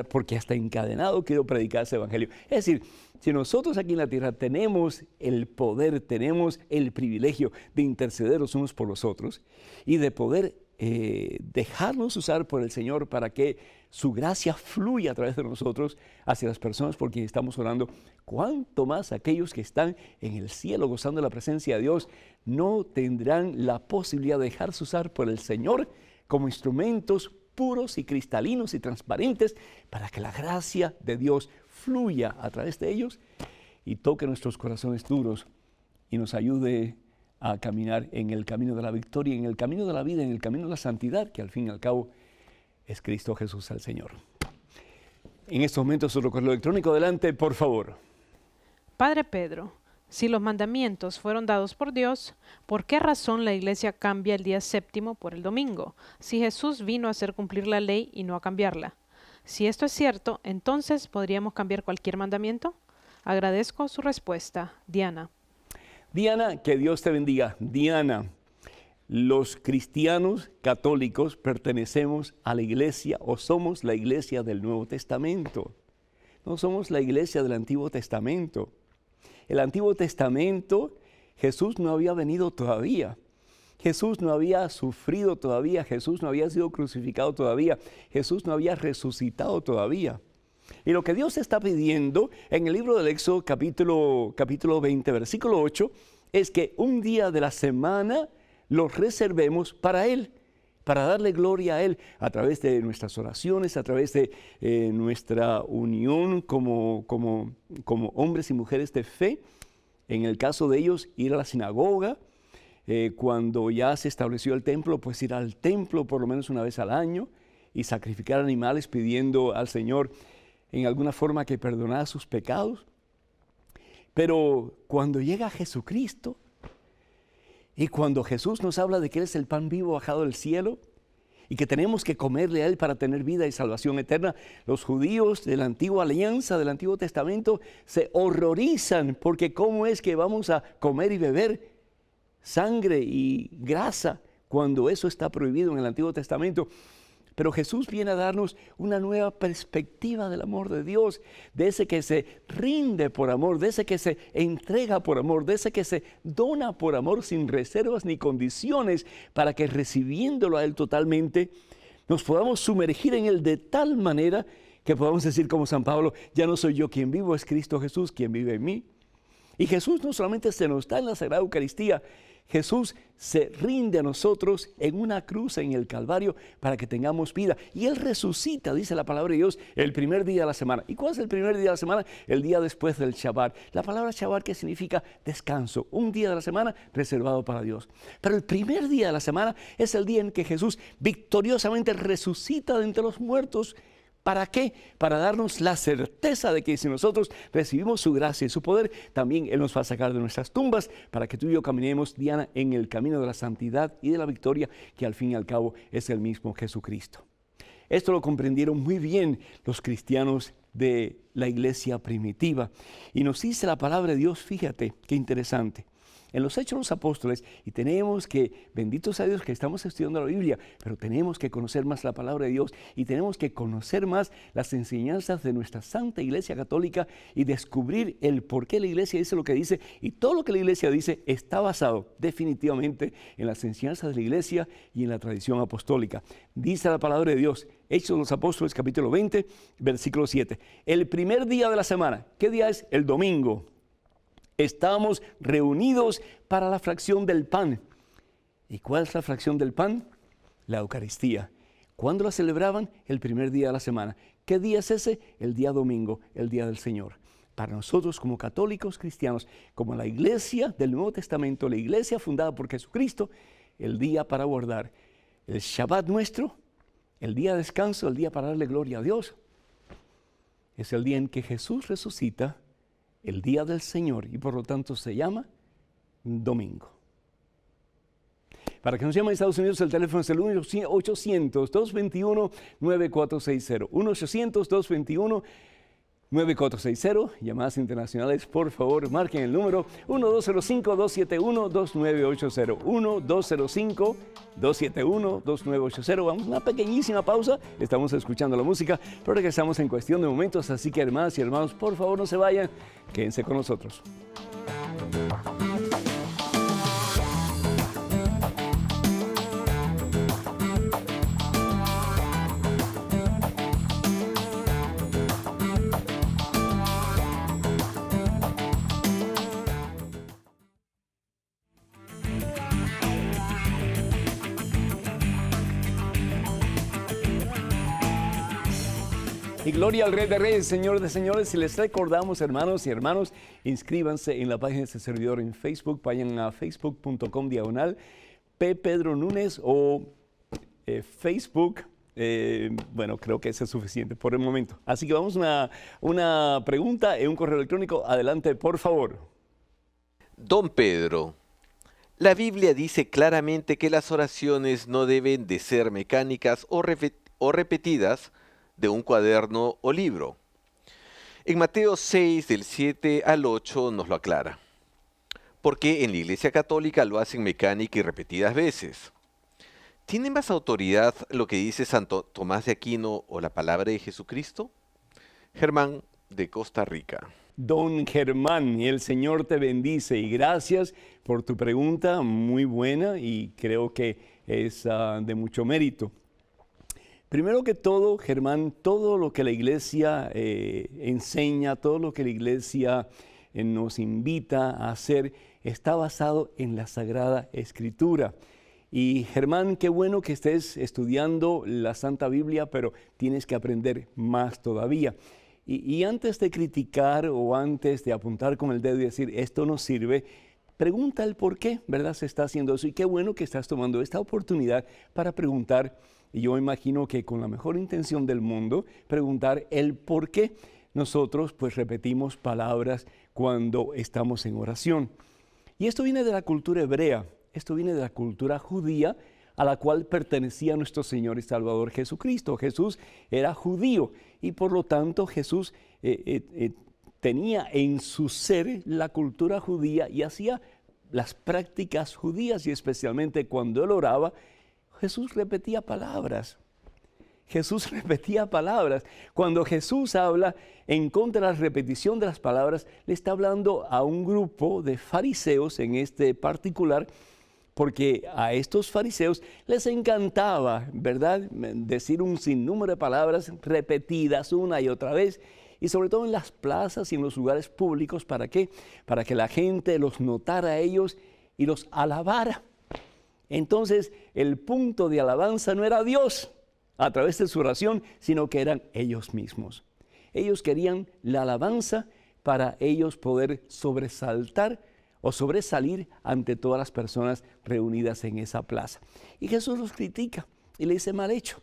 Porque hasta encadenado quiero predicar ese evangelio. Es decir, si nosotros aquí en la tierra tenemos el poder, tenemos el privilegio de interceder los unos por los otros y de poder dejarnos usar por el Señor para que su gracia fluya a través de nosotros hacia las personas por quienes estamos orando, cuánto más aquellos que están en el cielo gozando de la presencia de Dios no tendrán la posibilidad de dejarse usar por el Señor como instrumentos puros y cristalinos y transparentes para que la gracia de Dios fluya a través de ellos y toque nuestros corazones duros y nos ayude a caminar en el camino de la victoria, en el camino de la vida, en el camino de la santidad, que al fin y al cabo es Cristo Jesús el Señor. En estos momentos, otro correo electrónico, adelante, por favor. Padre Pedro, si los mandamientos fueron dados por Dios, ¿por qué razón la Iglesia cambia el día séptimo por el domingo, si Jesús vino a hacer cumplir la ley y no a cambiarla? Si esto es cierto, entonces ¿podríamos cambiar cualquier mandamiento? Agradezco su respuesta. Diana. Diana, que Dios te bendiga. Diana, los cristianos católicos pertenecemos a la iglesia o somos la iglesia del Nuevo Testamento. No somos la iglesia del Antiguo Testamento. El Antiguo Testamento, Jesús no había venido todavía. Jesús no había sufrido todavía. Jesús no había sido crucificado todavía. Jesús no había resucitado todavía. Y lo que Dios está pidiendo en el libro del Éxodo capítulo 20, versículo 8, es que un día de la semana lo reservemos para Él, para darle gloria a Él a través de nuestras oraciones, a través de nuestra unión como hombres y mujeres de fe. En el caso de ellos, ir a la sinagoga. Cuando ya se estableció el templo, pues ir al templo por lo menos una vez al año y sacrificar animales pidiendo al Señor en alguna forma que perdonara sus pecados. Pero cuando llega Jesucristo y cuando Jesús nos habla de que Él es el pan vivo bajado del cielo y que tenemos que comerle a Él para tener vida y salvación eterna, los judíos de la antigua alianza, del Antiguo Testamento, se horrorizan porque ¿cómo es que vamos a comer y beber sangre y grasa cuando eso está prohibido en el Antiguo Testamento? Pero Jesús viene a darnos una nueva perspectiva del amor de Dios, de ese que se rinde por amor, de ese que se entrega por amor, de ese que se dona por amor sin reservas ni condiciones, para que recibiéndolo a Él totalmente, nos podamos sumergir en Él de tal manera que podamos decir como San Pablo, ya no soy yo quien vivo, es Cristo Jesús quien vive en mí. Y Jesús no solamente se nos da en la Sagrada Eucaristía, Jesús se rinde a nosotros en una cruz en el Calvario para que tengamos vida. Y Él resucita, dice la palabra de Dios, el primer día de la semana. ¿Y cuál es el primer día de la semana? El día después del Shabbat. La palabra Shabbat, que significa descanso, un día de la semana reservado para Dios. Pero el primer día de la semana es el día en que Jesús victoriosamente resucita de entre los muertos. ¿Para qué? Para darnos la certeza de que si nosotros recibimos su gracia y su poder, también Él nos va a sacar de nuestras tumbas para que tú y yo caminemos, Diana, en el camino de la santidad y de la victoria, que al fin y al cabo es el mismo Jesucristo. Esto lo comprendieron muy bien los cristianos de la iglesia primitiva. Y nos dice la palabra de Dios, fíjate, qué interesante. En los Hechos de los Apóstoles, y tenemos que, benditos a Dios que estamos estudiando la Biblia, pero tenemos que conocer más la palabra de Dios y tenemos que conocer más las enseñanzas de nuestra Santa Iglesia Católica y descubrir el por qué la Iglesia dice lo que dice, y todo lo que la Iglesia dice está basado definitivamente en las enseñanzas de la Iglesia y en la tradición apostólica. Dice la palabra de Dios, Hechos de los Apóstoles capítulo 20, versículo 7. El primer día de la semana, ¿qué día es? El domingo. Estábamos reunidos para la fracción del pan. ¿Y cuál es la fracción del pan? La Eucaristía. ¿Cuándo la celebraban? El primer día de la semana. ¿Qué día es ese? El día domingo, el día del Señor. Para nosotros como católicos cristianos, como la iglesia del Nuevo Testamento, la iglesia fundada por Jesucristo, el día para guardar el Shabbat nuestro, el día de descanso, el día para darle gloria a Dios, es el día en que Jesús resucita, el día del Señor, y por lo tanto se llama domingo. Para que nos llamen a Estados Unidos, el teléfono es el 1-800-221-9460. 1-800-221-9460. Llamadas internacionales, por favor, marquen el número 1-205-271-2980. 1-205-271-2980. Vamos a una pequeñísima pausa. Estamos escuchando la música, pero regresamos en cuestión de momentos. Así que, hermanas y hermanos, por favor, no se vayan. Quédense con nosotros. Y gloria al Rey de Reyes, Señor de Señores. Y les recordamos, hermanos y hermanos, inscríbanse en la página de este servidor en Facebook. Vayan a facebook.com/P. Pedro Núñez o Facebook. Bueno, creo que eso es suficiente por el momento. Así que vamos a una pregunta en un correo electrónico. Adelante, por favor. Don Pedro, la Biblia dice claramente que las oraciones no deben de ser mecánicas o repetidas de un cuaderno o libro. En Mateo 6, del 7 al 8 nos lo aclara. Porque en la Iglesia Católica lo hacen mecánica y repetidas veces. ¿Tiene más autoridad lo que dice Santo Tomás de Aquino o la palabra de Jesucristo? Germán, de Costa Rica. Don Germán, el Señor te bendice y gracias por tu pregunta, muy buena y creo que es de mucho mérito. Primero que todo, Germán, todo lo que la iglesia enseña, todo lo que la iglesia nos invita a hacer, está basado en la Sagrada Escritura. Y Germán, qué bueno que estés estudiando la Santa Biblia, pero tienes que aprender más todavía. Y antes de criticar o antes de apuntar con el dedo y decir, esto no sirve, pregunta el por qué, ¿verdad? Se está haciendo eso. Y qué bueno que estás tomando esta oportunidad para preguntar. Y yo imagino que con la mejor intención del mundo, preguntar el por qué nosotros pues repetimos palabras cuando estamos en oración. Y esto viene de la cultura hebrea, esto viene de la cultura judía a la cual pertenecía nuestro Señor y Salvador Jesucristo. Jesús era judío y por lo tanto Jesús tenía en su ser la cultura judía y hacía las prácticas judías y especialmente cuando él oraba, Jesús repetía palabras. Jesús repetía palabras. Cuando Jesús habla en contra de la repetición de las palabras, le está hablando a un grupo de fariseos en este particular, porque a estos fariseos les encantaba, ¿verdad?, decir un sinnúmero de palabras repetidas una y otra vez, y sobre todo en las plazas y en los lugares públicos. ¿Para qué? Para que la gente los notara a ellos y los alabara. Entonces, el punto de alabanza no era Dios a través de su oración, sino que eran ellos mismos. Ellos querían la alabanza para ellos poder sobresaltar o sobresalir ante todas las personas reunidas en esa plaza. Y Jesús los critica y le dice, mal hecho.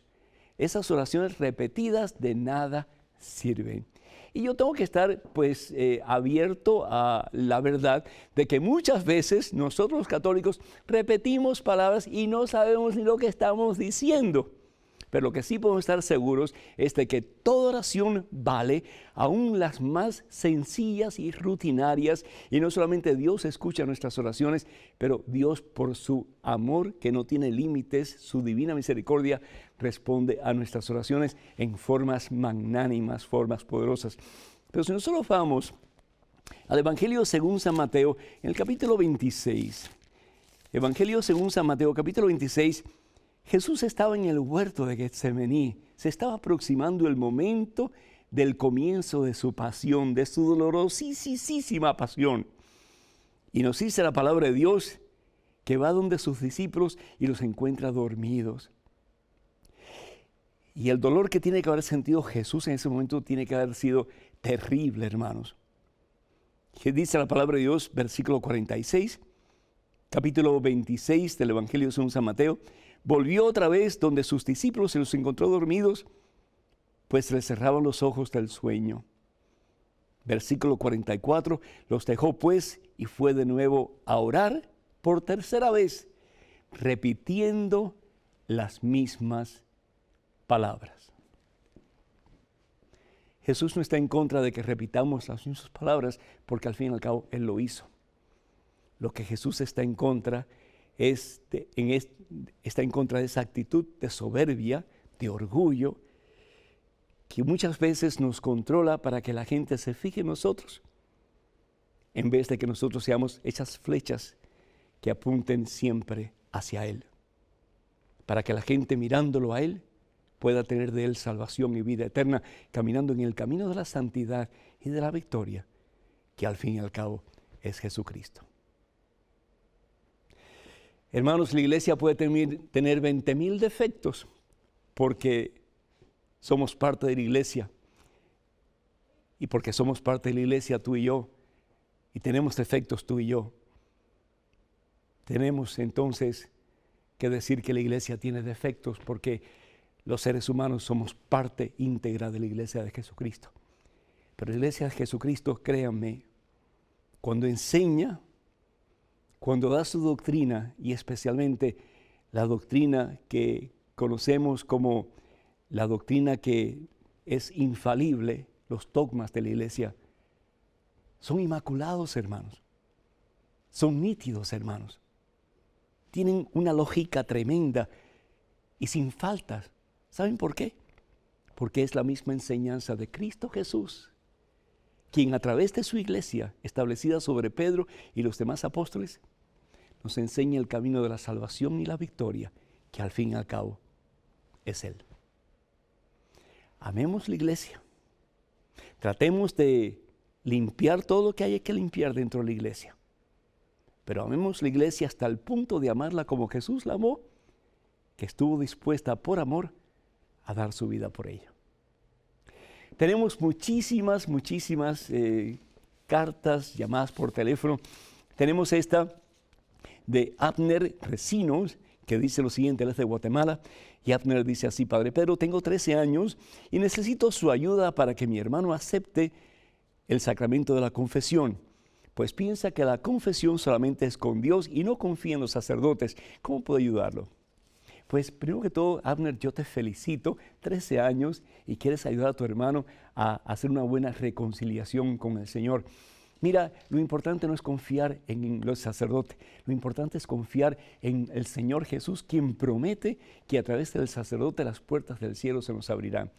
Esas oraciones repetidas de nada sirven. Y yo tengo que estar pues abierto a la verdad de que muchas veces nosotros los católicos repetimos palabras y no sabemos ni lo que estamos diciendo. Pero lo que sí podemos estar seguros es de que toda oración vale, aún las más sencillas y rutinarias. Y no solamente Dios escucha nuestras oraciones, pero Dios por su amor que no tiene límites, su divina misericordia, responde a nuestras oraciones en formas magnánimas, formas poderosas. Pero si nosotros vamos al Evangelio según San Mateo, en el capítulo 26, Evangelio según San Mateo, capítulo 26, Jesús estaba en el huerto de Getsemaní, se estaba aproximando el momento del comienzo de su pasión, de su dolorosísima pasión. Y nos dice la palabra de Dios que va donde sus discípulos y los encuentra dormidos. Y el dolor que tiene que haber sentido Jesús en ese momento tiene que haber sido terrible, hermanos. ¿Qué dice la palabra de Dios? Versículo 46, capítulo 26 del Evangelio según San Mateo. Volvió otra vez donde sus discípulos y los encontró dormidos, pues les cerraban los ojos del sueño. Versículo 44, los dejó pues y fue de nuevo a orar por tercera vez. repitiendo las mismas palabras. Jesús no está en contra de que repitamos las mismas palabras, porque al fin y al cabo Él lo hizo. Lo que Jesús está en contra está en contra de esa actitud de soberbia, de orgullo, que muchas veces nos controla para que la gente se fije en nosotros, en vez de que nosotros seamos esas flechas que apunten siempre hacia Él, para que la gente mirándolo a Él pueda tener de Él salvación y vida eterna, caminando en el camino de la santidad y de la victoria, que al fin y al cabo es Jesucristo. Hermanos, la iglesia puede tener 20,000 defectos porque somos parte de la iglesia. Y porque somos parte de la iglesia tú y yo, y tenemos defectos tú y yo, tenemos entonces que decir que la iglesia tiene defectos porque los seres humanos somos parte íntegra de la iglesia de Jesucristo. Pero la iglesia de Jesucristo, créanme, cuando enseña, cuando da su doctrina, y especialmente la doctrina que conocemos como la doctrina que es infalible, los dogmas de la iglesia, son inmaculados, hermanos. Son nítidos, hermanos. Tienen una lógica tremenda y sin faltas. ¿Saben por qué? Porque es la misma enseñanza de Cristo Jesús, quien a través de su iglesia, establecida sobre Pedro y los demás apóstoles, nos enseña el camino de la salvación y la victoria, que al fin y al cabo es Él. Amemos la iglesia. Tratemos de limpiar todo lo que haya que limpiar dentro de la iglesia. Pero amemos la iglesia hasta el punto de amarla como Jesús la amó, que estuvo dispuesta por amor a dar su vida por ella. Tenemos muchísimas cartas, llamadas por teléfono. Tenemos esta de Abner Recinos, que dice lo siguiente, él es de Guatemala, y Abner dice así: Padre Pedro, tengo 13 años y necesito su ayuda para que mi hermano acepte el sacramento de la confesión, pues piensa que la confesión solamente es con Dios y no confía en los sacerdotes. ¿Cómo puedo ayudarlo? Pues primero que todo, Abner, yo te felicito, 13 años y quieres ayudar a tu hermano a hacer una buena reconciliación con el Señor. Mira, lo importante no es confiar en los sacerdotes, lo importante es confiar en el Señor Jesús, quien promete que a través del sacerdote las puertas del cielo se nos abrirán.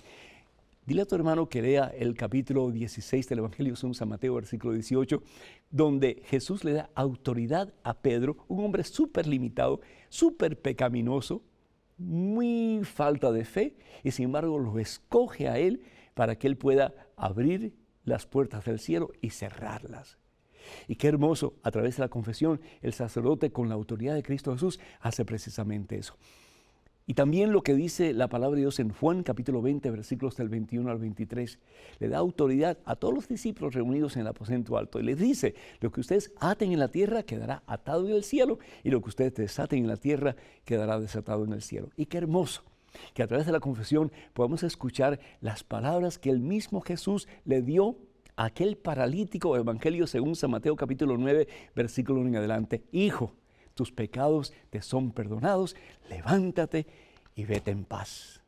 Dile a tu hermano que lea el capítulo 16 del Evangelio según San Mateo, versículo 18, donde Jesús le da autoridad a Pedro, un hombre súper limitado, súper pecaminoso, muy falta de fe, y sin embargo lo escoge a él para que él pueda abrir las puertas del cielo y cerrarlas. Y qué hermoso, a través de la confesión, el sacerdote con la autoridad de Cristo Jesús hace precisamente eso. Y también lo que dice la palabra de Dios en Juan capítulo 20, versículos del 21 al 23, le da autoridad a todos los discípulos reunidos en el aposento alto y les dice: lo que ustedes aten en la tierra quedará atado en el cielo, y lo que ustedes desaten en la tierra quedará desatado en el cielo. Y qué hermoso que a través de la confesión podamos escuchar las palabras que el mismo Jesús le dio a aquel paralítico, Evangelio según San Mateo capítulo 9, versículo 1 en adelante: Hijo, tus pecados te son perdonados, levántate y vete en paz.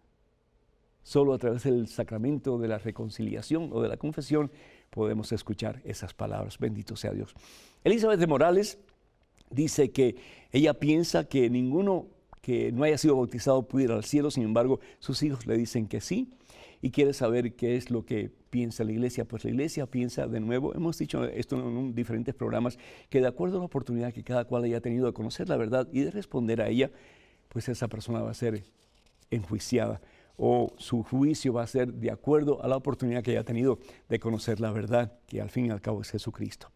Solo a través del sacramento de la reconciliación o de la confesión podemos escuchar esas palabras. Bendito sea Dios. Elizabeth de Morales dice que ella piensa que ninguno que no haya sido bautizado puede ir al cielo, sin embargo, sus hijos le dicen que sí, y quiere saber qué es lo que piensa la iglesia. Pues la iglesia piensa, de nuevo, hemos dicho esto en diferentes programas, que de acuerdo a la oportunidad que cada cual haya tenido de conocer la verdad y de responder a ella, pues esa persona va a ser enjuiciada, o su juicio va a ser de acuerdo a la oportunidad que haya tenido de conocer la verdad, que al fin y al cabo es Jesucristo.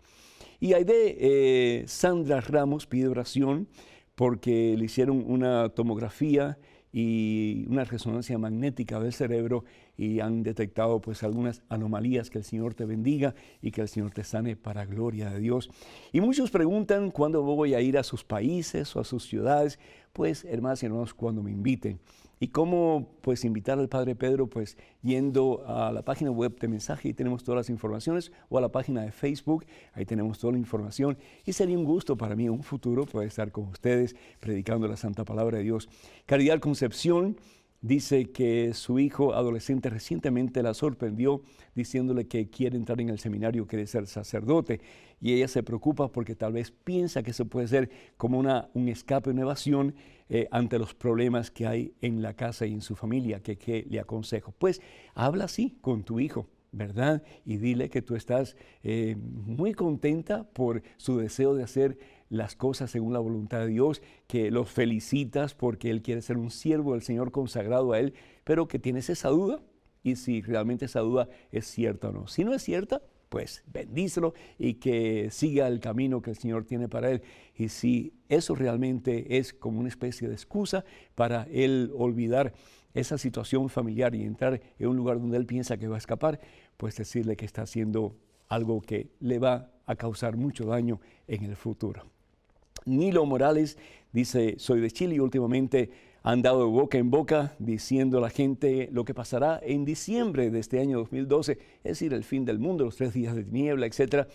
Y Aide Sandra Ramos pide oración porque le hicieron una tomografía y una resonancia magnética del cerebro y han detectado pues algunas anomalías. Que el Señor te bendiga y que el Señor te sane para gloria de Dios. Y muchos preguntan cuándo voy a ir a sus países o a sus ciudades. Pues hermanas y hermanos, cuando me inviten. ¿Y cómo pues invitar al Padre Pedro? Pues yendo a la página web de Mensaje, y tenemos todas las informaciones, o a la página de Facebook, ahí tenemos toda la información. Y sería un gusto para mí en un futuro poder estar con ustedes predicando la Santa Palabra de Dios. Caridad Concepción dice que su hijo adolescente recientemente la sorprendió diciéndole que quiere entrar en el seminario, quiere ser sacerdote, y ella se preocupa porque tal vez piensa que eso puede ser como un escape, una evasión ante los problemas que hay en la casa y en su familia. ¿Qué le aconsejo? Pues habla así con tu hijo, ¿verdad? Y dile que tú estás muy contenta por su deseo de hacer las cosas según la voluntad de Dios, que los felicitas porque él quiere ser un siervo del Señor consagrado a él, pero que tienes esa duda, y si realmente esa duda es cierta o no. Si no es cierta, pues bendícelo y que siga el camino que el Señor tiene para él. Y si eso realmente es como una especie de excusa para él olvidar esa situación familiar y entrar en un lugar donde él piensa que va a escapar, pues decirle que está haciendo algo que le va a causar mucho daño en el futuro. Nilo Morales dice, soy de Chile y últimamente han dado de boca en boca diciendo a la gente lo que pasará en diciembre de este año 2012, es decir, el fin del mundo, los 3 días de tiniebla, etc.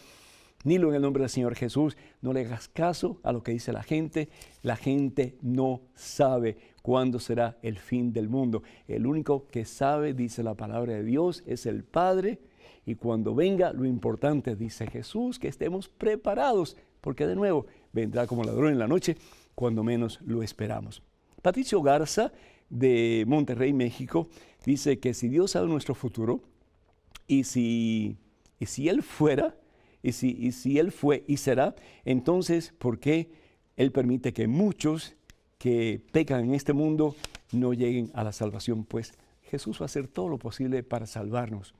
Nilo, en el nombre del Señor Jesús, no le hagas caso a lo que dice la gente no sabe cuándo será el fin del mundo. El único que sabe, dice la palabra de Dios, es el Padre, y cuando venga, lo importante, dice Jesús, que estemos preparados, porque de nuevo vendrá como ladrón en la noche, cuando menos lo esperamos. Patricio Garza, de Monterrey, México, dice que si Dios sabe nuestro futuro, y si Él fuera, y si Él fue y será, entonces, ¿por qué Él permite que muchos que pecan en este mundo no lleguen a la salvación? Pues Jesús va a hacer todo lo posible para salvarnos.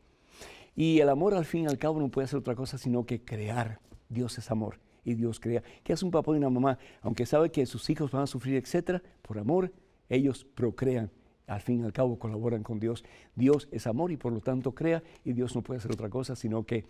Y el amor, al fin y al cabo, no puede ser otra cosa sino que crear. Dios es amor y Dios crea. ¿Qué hace un papá y una mamá? Aunque sabe que sus hijos van a sufrir, etcétera, por amor, ellos procrean. Al fin y al cabo colaboran con Dios. Dios es amor y por lo tanto crea, y Dios no puede hacer otra cosa sino que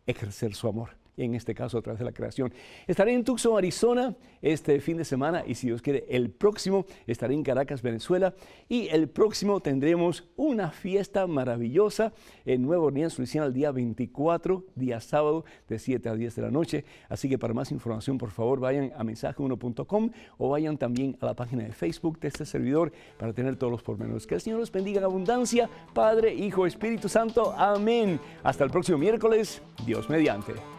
ejercer su amor, en este caso a través de la creación. Estaré en Tucson, Arizona, este fin de semana, y si Dios quiere, el próximo estaré en Caracas, Venezuela, y el próximo tendremos una fiesta maravillosa en Nueva Orleans, Luisiana, el día 24, día sábado, de 7 a 10 de la noche. Así que para más información, por favor, vayan a mensaje1.com o vayan también a la página de Facebook de este servidor para tener todos los pormenores. Que el Señor los bendiga en abundancia, Padre, Hijo, Espíritu Santo. Amén. Hasta el próximo miércoles. Dios mediante.